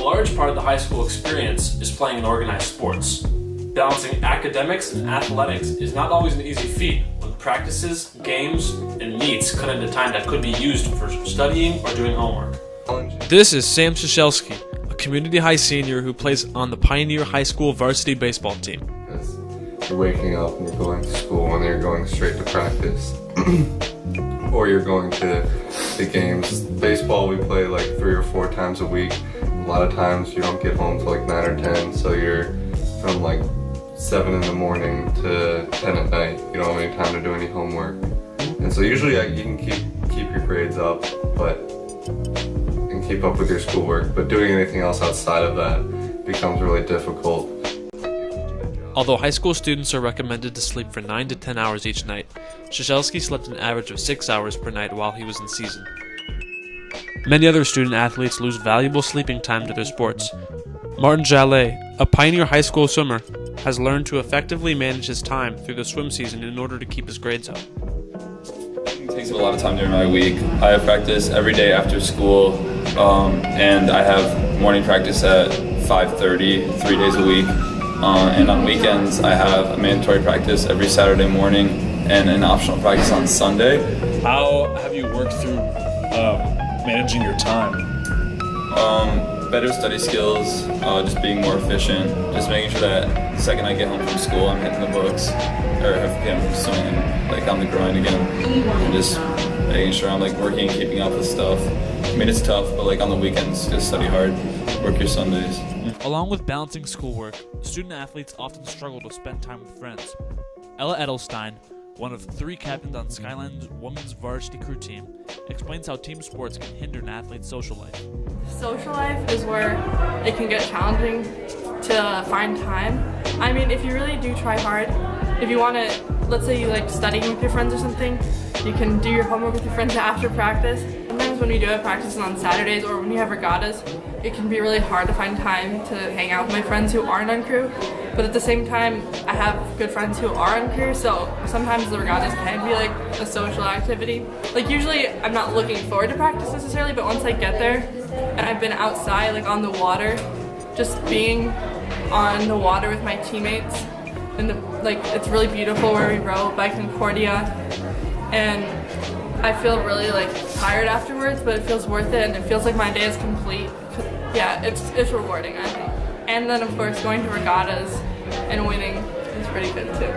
large part of the high school experience is playing in organized sports. Balancing academics and athletics is not always an easy feat when practices, games, and meets cut into time that could be used for studying or doing homework. This is Sam Shashelski, a community high senior who plays on the Pioneer High School varsity baseball team. You're waking up and you're going to school and you're going straight to practice. Or you're going to the games. Baseball we play like 3 or 4 times a week. A lot of times you don't get home till like 9 or 10, so you're from like 7 in the morning to 10 at night. You don't have any time to do any homework. And so usually you can keep your grades up and keep up with your schoolwork, but doing anything else outside of that becomes really difficult. Although high school students are recommended to sleep for 9 to 10 hours each night, Shashelski slept an average of 6 hours per night while he was in season. Many other student athletes lose valuable sleeping time to their sports. Martin Jallet, a Pioneer High School swimmer, has learned to effectively manage his time through the swim season in order to keep his grades up. It takes up a lot of time during my week. I have practice every day after school, and I have morning practice at 5:30, 3 days a week. And on weekends, I have a mandatory practice every Saturday morning and an optional practice on Sunday. How have you worked through managing your time? Better study skills, just being more efficient, just making sure that the second I get home from school, I'm hitting the books, or if I'm swimming, like on the grind again, and just making sure I'm like working and keeping up with stuff. I mean, it's tough, but like on the weekends, just study hard, work your Sundays. Along with balancing schoolwork, student athletes often struggle to spend time with friends. Ella Edelstein, one of 3 captains on Skyline's women's varsity crew team, explains how team sports can hinder an athlete's social life. Social life is where it can get challenging to find time. I mean, if you really do try hard, if you want to, let's say you like studying with your friends or something, you can do your homework with your friends after practice. Sometimes when we do have practices on Saturdays or when we have regattas, it can be really hard to find time to hang out with my friends who aren't on crew. But at the same time, I have good friends who are on crew, so sometimes the regattas can be like a social activity. Like usually I'm not looking forward to practice necessarily, but once I get there and I've been outside like on the water, just being on the water with my teammates, and it's really beautiful where we row by Concordia, and I feel really like tired afterwards, but it feels worth it and it feels like my day is complete. Yeah, it's rewarding, I think. And then of course going to regattas and winning is pretty good too.